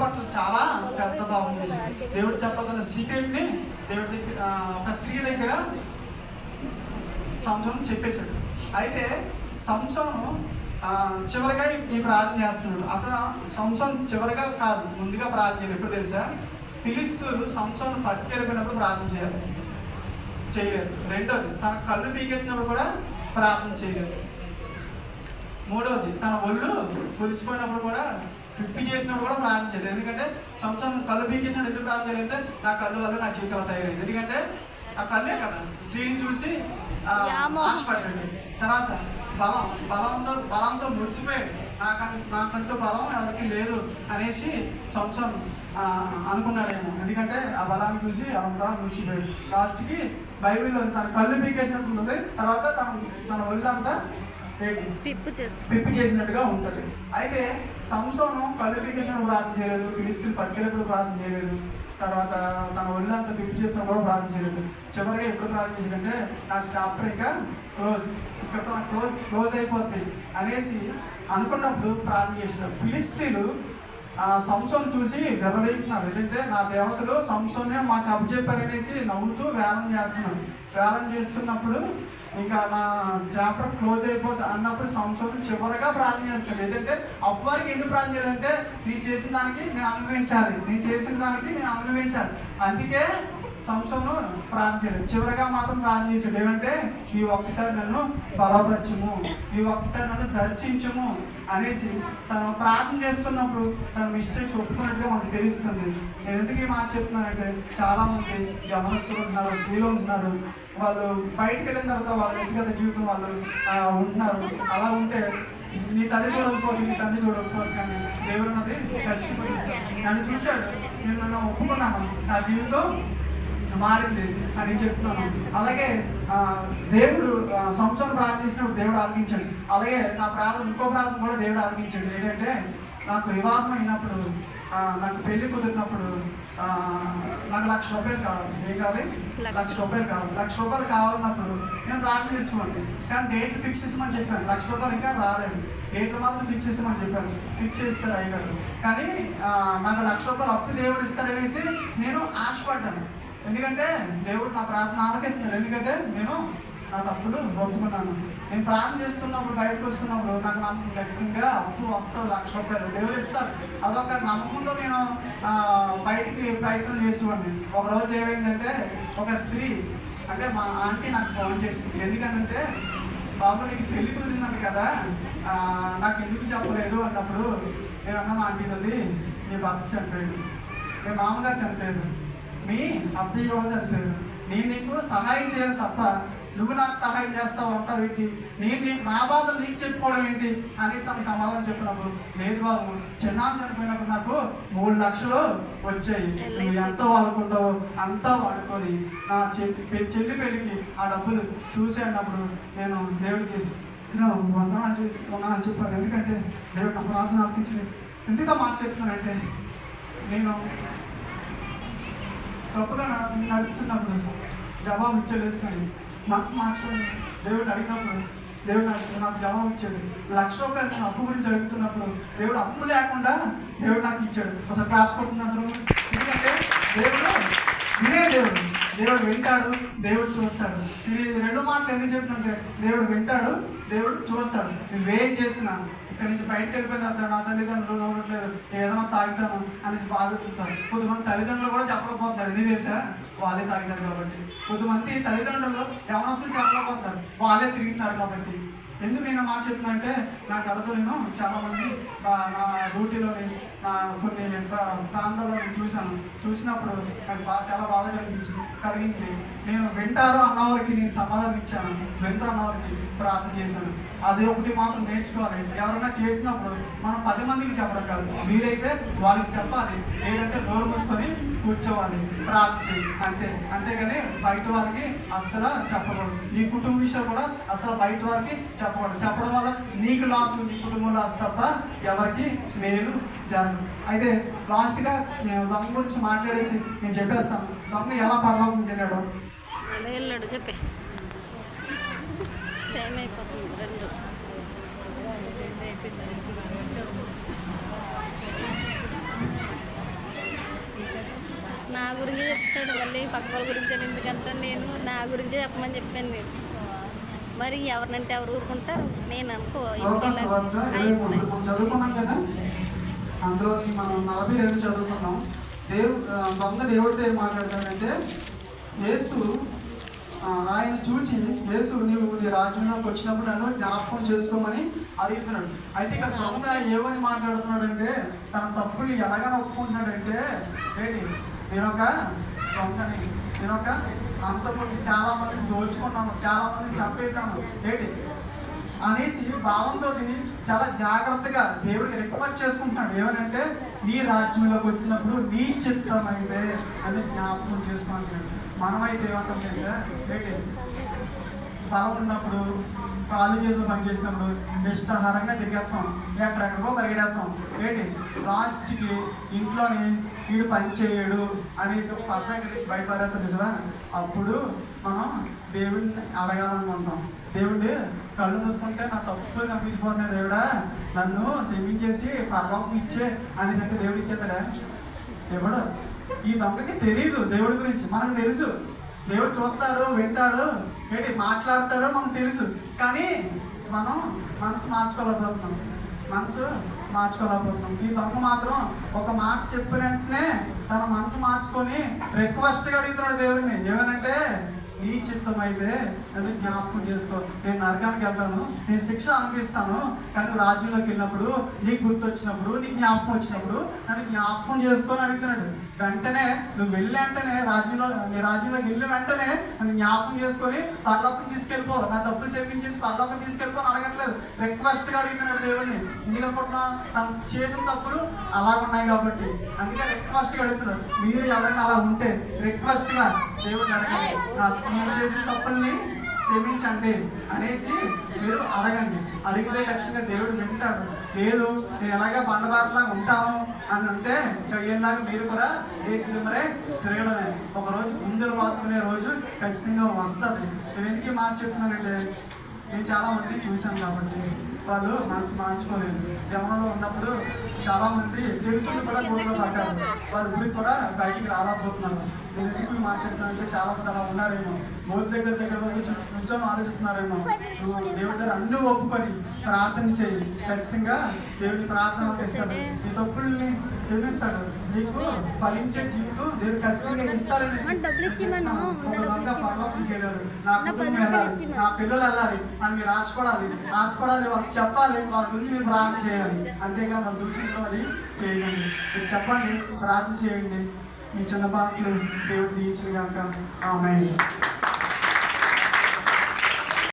పట్ల చాలా పెద్ద భావం చేశాడు. దేవుడు చెప్పగల సీక్రెట్ని దేవుడి దగ్గర ఒక స్త్రీ దగ్గర సంసోను చెప్పేశాడు. అయితే సంసోను చివరిగా ఈ ప్రార్థన చేస్తున్నాడు. అసలు సంసోను చివరిగా కాదు, ముందుగా ప్రార్థన చేయాలి. ఎప్పుడు తెలుసా? ఫిలిష్తీయులు సంసోను పట్టుకెళ్ళిపోయినప్పుడు ప్రార్థన చేయలేదు. రెండోది, తన కళ్ళు పీకేసినప్పుడు కూడా ప్రార్థన చేయలేదు. మూడవది, తన ఒళ్ళు పొలిచిపోయినప్పుడు కూడా పిప్పి చేసినప్పుడు కూడా ప్రార్థన చేయలేదు. ఎందుకంటే సంవత్సరం కళ్ళు పీకేసినప్పుడు ఎందుకు ప్రార్థన చేయలేదు? నా కళ్ళు వల్ల నా జీవితం తయారైంది. ఎందుకంటే ఆ కళ్ళే కదా స్త్రీని చూసి ఆశపడ్డాడు. తర్వాత బలంతో మురిసిపోయాడు. నాకంటూ బలం ఎవరికి లేదు అనేసి సంవత్సరం అనుకున్నాడేమో. ఎందుకంటే ఆ బలాన్ని చూసి అంతా మురిసిపోయాడు. లాస్ట్కి బైబిల్లో తన కళ్ళు పీకేసినట్టు ఉంటుంది, తర్వాత తన ఒళ్ళంతా పిప్పి చేసినట్టుగా ఉంటుంది. అయితే సంసోను కళ్ళు పీకేసినప్పుడు ప్రార్థన చేయలేదు, ఫిలిష్తీయులు పట్టుకెళ్ళినప్పుడు ప్రార్థన చేయలేదు, తర్వాత తన ఒళ్ళంతా పిప్పి చేసినప్పుడు కూడా ప్రార్థన చేయలేదు. చివరిగా ఎప్పుడు ప్రార్థన చేశాడంటే నా చాప్టర్ ఇంకా ఇక్కడతో క్లోజ్ అయిపోద్ది అనేసి అనుకున్నప్పుడు ప్రార్థన చేసినాడు. ఫిలిష్తీయులు సంసోను చూసి విర్రవీగుతున్నారు. ఏంటంటే నా దేవతలు సంసోనే మాకు అప్పచెప్పారనేసి నవ్వుతూ వేలం చేస్తున్నప్పుడు ఇంకా నా చాప్టర్ క్లోజ్ అయిపోతుంది అన్నప్పుడు సంసోను చివరిగా ప్రార్థన చేస్తాడు. ఏంటంటే అప్పటికి ఎందుకు ప్రార్థన చేయాలంటే నేను చేసిన దానికి నేను అనుభవించాలి. అందుకే సంసోను ప్రార్థన చేయలేదు. చివరిగా మాత్రం ప్రార్థన చేశాడు. ఏమంటే ఈ ఒక్కసారి నన్ను బలపరచుము, ఈ ఒక్కసారి నన్ను దర్శించము అనేసి తను ప్రార్థన చేస్తున్నప్పుడు తన మిస్టేక్స్ ఒప్పుకున్నట్టుగా మనకు తెలుస్తుంది. నేను ఎందుకు ఈ మాట చెప్తున్నానంటే చాలా మంది యవనస్తులు ఉన్నారు, స్త్రీలు ఉంటున్నారు. వాళ్ళు బయటకు వెళ్ళిన తర్వాత వాళ్ళ వ్యక్తిగత జీవితం వాళ్ళు ఉంటున్నారు. అలా ఉంటే నీ తల్లి చూడకపోవచ్చు, నీ తండ్రి చూడకపోవచ్చు, కానీ దేవుడు నది ఖచ్చితంగా నన్ను చూశాడు, నేను నన్ను ఒప్పుకున్నాను, నా జీవితం మారింది అని చెప్తున్నాను. అలాగే దేవుడు సంవత్సరం ప్రార్థించినప్పుడు దేవుడు ఆలకించాడు. అలాగే నా ఇంకో ప్రార్థన కూడా దేవుడు ఆలకించాడు. ఏంటంటే నాకు వివాహం అయినప్పుడు, నాకు పెళ్లి కుదిరినప్పుడు నాకు ₹1,00,000 కావాలి. ఏం కావాలి? ₹1,00,000 కావాలి. ₹1,00,000 కావాలన్నప్పుడు నేను ప్రార్థన చేసుకోండి, కానీ డేట్ ఫిక్స్ చేసామని చెప్పాను. ₹1,00,000 ఇంకా రాలేదు, డేట్లు మాత్రం ఫిక్స్ చేసామని చెప్పాను. ఫిక్స్ చేస్తారు అయ్యారు. కానీ నాకు ₹1,00,000 అప్పు దేవుడు ఇస్తాడనేసి నేను ఆశపడ్డాను. ఎందుకంటే దేవుడు నా ప్రార్థన ఆలకిస్తున్నాడు. ఎందుకంటే నేను నా తప్పులు ఒప్పుకున్నాను. నేను ప్రార్థన చేస్తున్నప్పుడు బయటకు వస్తున్నప్పుడు నాకు నమ్మకం ఖచ్చితంగా అప్పు వస్తుంది, ₹1,00,000 దేవుడు ఇస్తాడు. అదొక నమ్మకంతో నేను బయటికి ప్రయత్నం చేసేవాడిని. ఒకరోజు ఏమైందంటే ఒక స్త్రీ అంటే మా ఆంటీ నాకు ఫోన్ చేసింది. ఎందుకంటే బాబు నీకు పెళ్లి కుదిరిందండి కదా, నాకు ఎందుకు చెప్పలేదు అన్నప్పుడు నేను అన్నాను, ఆంటీ తల్లి నీ భర్త చనిపోయాడు, మీ మామగారు చనిపోయారు, మీ అత్తయ్య కూడా చనిపోయారు, నేను నీకు సహాయం చేయాలి తప్ప నువ్వు నాకు సహాయం చేస్తావు అంటావు ఏంటి, నేను నా బాధలు నీకు చెప్పుకోవడం ఏంటి అనేసి నాకు సమాధానం చెప్పినప్పుడు, లేదు బాబు చిన్నాన్న చనిపోయినప్పుడు నాకు 3 లక్షలు వచ్చాయి, నువ్వు ఎంత వాడుకుంటావో అంతా వాడుకొని నా చెల్లి పెళ్ళికి ఆ డబ్బులు చూసే అన్నప్పుడు నేను దేవుడికి వందనాలు చెప్పాను. ఎందుకంటే దేవుడు నా ప్రార్థన అర్పించింది. ఎందుకు మాట చెప్తున్నానంటే నేను తప్పుగా నడుపుతున్నప్పుడు జవాబు ఇచ్చలేదు, కానీ మనసు మార్చుకొని దేవుడు అడిగినప్పుడు దేవుడు నాకు జవాబు ఇచ్చాడు. ₹1,00,000 అప్పు గురించి అడుగుతున్నప్పుడు దేవుడు అప్పు లేకుండా దేవుడు నాకు ఇచ్చాడు. ఒకసారి క్లాప్స్ కొట్టుకున్నారు. ఎందుకంటే దేవుడు వినే దేవుడు వింటాడు, దేవుడు చూస్తాడు. ఇది 2 మాటలు ఎందుకు చెప్పినంటే దేవుడు వింటాడు, దేవుడు చూస్తాడు. నువ్వేం చేసినా ఇక్కడి నుంచి బయటకు వెళ్ళిపోయిన తర్వాత నా తల్లిదండ్రులు అవ్వట్లేదు, ఏదైనా తాగుతాను అనేసి బాధపడుతుంటారు. కొంతమంది తల్లిదండ్రులు కూడా చెప్పలేకపోతున్నారు. ఎందుకు తెలుసా? వాళ్ళే తాగుతారు కాబట్టి. కొంతమంది తల్లిదండ్రులు యవనస్తులు చెప్పలేకపోతారు, వాళ్ళే తిరుగుతున్నారు కాబట్టి. ఎందుకు నేను మాట చెప్తున్నా అంటే నా కథతో నేను చాలామంది నా డ్యూటీలోని కొన్ని ప్రాంతాల్లో నేను చూసినప్పుడు నాకు చాలా బాధ కలిగింది. నేను వింటారు అన్నవారికి నేను సమాధానం ఇచ్చాను, వింటారు అన్నవారికి ప్రార్థన చేశాను. అది ఒకటి మాత్రం నేర్చుకోవాలి. ఎవరైనా చేసినప్పుడు మనం 10 మందికి చెప్పడం కాదు, మీరైతే వాళ్ళకి చెప్పాలి. ఏంటంటే నోరు మూసుకొని కూర్చోవాలి, ప్రార్థన చేయి, అంతేగాని బయట వారికి అస్సలు చెప్పకూడదు. నీ కుటుంబ విషయాలు కూడా అసలు బయట వారికి చెప్పకూడదు. చెప్పడం వల్ల నీకు లాస్, నీ కుటుంబం లాస్ తప్ప ఎవరికి మేలు జరగదు. అయితే లాస్ట్గా నేను దొంగ గురించి మాట్లాడేసి నేను చెప్పేస్తాను. దొంగ ఎలా పరలోకం వెళ్ళాడు చెప్పే టైం అయిపోతుంది. 2 అయిపోయింది. గురించి చెప్తాడు, మళ్ళీ పక్క వాళ్ళ గురించి అని ఎందుకంటే నేను నా గురించే చెప్పమని చెప్పాను నేను. మరి ఎవరినంటే ఎవరు ఊరుకుంటారు? నేను అనుకో లోకాసు వార్త 23 మనం చదువుకున్నాం కదా, అందులో మనం 42 చదువుకున్నాం. దొంగ దేవుడితో ఏం మాట్లాడతాడంటే, యేసు ఆయన చూచి, యేసు నీవు నీ రాజ్యంలోకి వచ్చినప్పుడు నన్ను జ్ఞాపకం చేసుకోమని అడుగుతున్నాడు. అయితే ఇక్కడ దొంగ ఏమని మాట్లాడుతున్నాడంటే, తన తప్పులు ఎలాగని ఒప్పుకుంటున్నాడంటే, ఏంటి నేనొక దొంగని, నేనొక అంతకుముందు చాలా మందిని దోచుకున్నాను, చాలా మందిని చంపేశాను ఏంటి అనేసి భావంతో చాలా జాగ్రత్తగా దేవుడికి రిక్వెస్ట్ చేసుకుంటున్నాడు. ఏమనంటే, నీ రాజ్యంలోకి వచ్చినప్పుడు నీ చిత్తం అయితే అని జ్ఞాపకం చేసుకుంటున్నాడు. మనమైతే ఏమంటాం తెలుసా, ఏంటి బలం ఉన్నప్పుడు కాళ్ళు చేతులు పనిచేసినప్పుడు ఇష్టాహారంగా తిరిగేస్తాం, ఎక్కడెక్కడికో పరిగెడేస్తాం. ఏంటి లాస్ట్కి ఇంట్లోని వీడు పని చేయడు అనేసి పక్కన కలిసి బయటపడేస్తాం నిజమా. అప్పుడు మనం దేవుడిని అడగాలనుకుంటాం. దేవుడు కళ్ళు మూసుకుంటే నా తప్పు కనిపించిపోతున్నాయి, దేవుడా నన్ను క్షమించేసి పరలోకం ఇచ్చే అనేసి అంటే దేవుడు ఇచ్చేస్తాడా? ఎవడు? ఈ దొంగకి తెలియదు దేవుడి గురించి, మనకు తెలుసు. దేవుడు చూస్తాడు, వింటాడు, ఏంటి మాట్లాడతాడో మనకు తెలుసు. కానీ మనం మనసు మార్చుకోలేకపోతున్నాం. ఈ దొంగ మాత్రం ఒక మాట చెప్పిన వెంటనే తన మనసు మార్చుకొని రిక్వెస్ట్గా అడుగుతున్నాడు దేవుడిని. ఏమనంటే, నీ చిత్తం అయితే నన్ను జ్ఞాపకం చేసుకో, నేను నరకానికి వెళ్తాను, నేను శిక్ష అనిపిస్తాను, కానీ రాజ్యంలోకి వెళ్ళినప్పుడు నీకు గుర్తు వచ్చినప్పుడు, నీకు జ్ఞాపకం వచ్చినప్పుడు నన్ను జ్ఞాపకం చేసుకొని అడుగుతున్నాడు. వెంటనే నువ్వు వెళ్ళి వెంటనే నీ రాజ్యంలోకి వెళ్ళి వెంటనే నన్ను జ్ఞాపకం చేసుకొని పరలోకం తీసుకెళ్ళిపో, నా తప్పులు చెప్పించేసి పరలోకం తీసుకెళ్ళిపో అని అడగట్లేదు, రిక్వెస్ట్గా అడుగుతున్నాడు దేవుడిని. ఎందుకనుకుంటున్నా? తను చేసిన తప్పులు అలా ఉన్నాయి కాబట్టి, అందుకే రిక్వెస్ట్గా అడుగుతున్నాడు. మీరు ఎవరైనా అలా ఉంటే రిక్వెస్ట్గా దేవుడిని అడగండి, మీరు చేసిన తప్పుల్ని క్షమించండి అనేసి మీరు అడగండి. అడిగితే ఖచ్చితంగా దేవుడు వింటాడు. లేదు నేను ఎలాగా బండబాటలాగా ఉంటాను అని అంటే ఏలాగా మీరు కూడా దేశం మరే తిరగడమే. ఒకరోజు ముందరు వాసుకునే రోజు ఖచ్చితంగా వస్తుంది. నేను ఎందుకు మార్చేస్తున్నానంటే, నేను చాలా మంది చూశాను కాబట్టి వాళ్ళు మనసు మార్చుకోలేదు. జనంలో ఉన్నప్పుడు చాలా మంది తెలుసుకుని కూడా గోడలో పడ్డారు, వాళ్ళు ఇప్పుడు కూడా బయటికి రాలేకపోతున్నారు. నేను ఎందుకు మార్చేస్తున్నానంటే, చాలా మంది అలా ఉన్నారేమో, బోధ దగ్గర కొంచెం ఆలోచిస్తున్నారేమో. నువ్వు దేవుడి దగ్గర అన్నీ ఒప్పుకొని ప్రార్థన చేయి, ఖచ్చితంగా దేవుడి ప్రార్థన ఇస్తాడు, నీ తప్పుల్ని క్షమిస్తాడు, నీకు ఫలించే జీవితం దేవుడు ఖచ్చితంగా ఇస్తాడని. నా పిల్లలు వెళ్ళాలి అని మీరు రాసుకోవాలి, వాళ్ళకి చెప్పాలి, వాళ్ళ గురించి మీరు ప్రార్థన చేయాలి. అంతేగా వాళ్ళు దూషించుకోవాలి చేయండి. మీరు చెప్పండి, ప్రార్థన చేయండి. ఈ చిన్న పాటలు దేవుడు దీవించిన కాక ఆమేన్.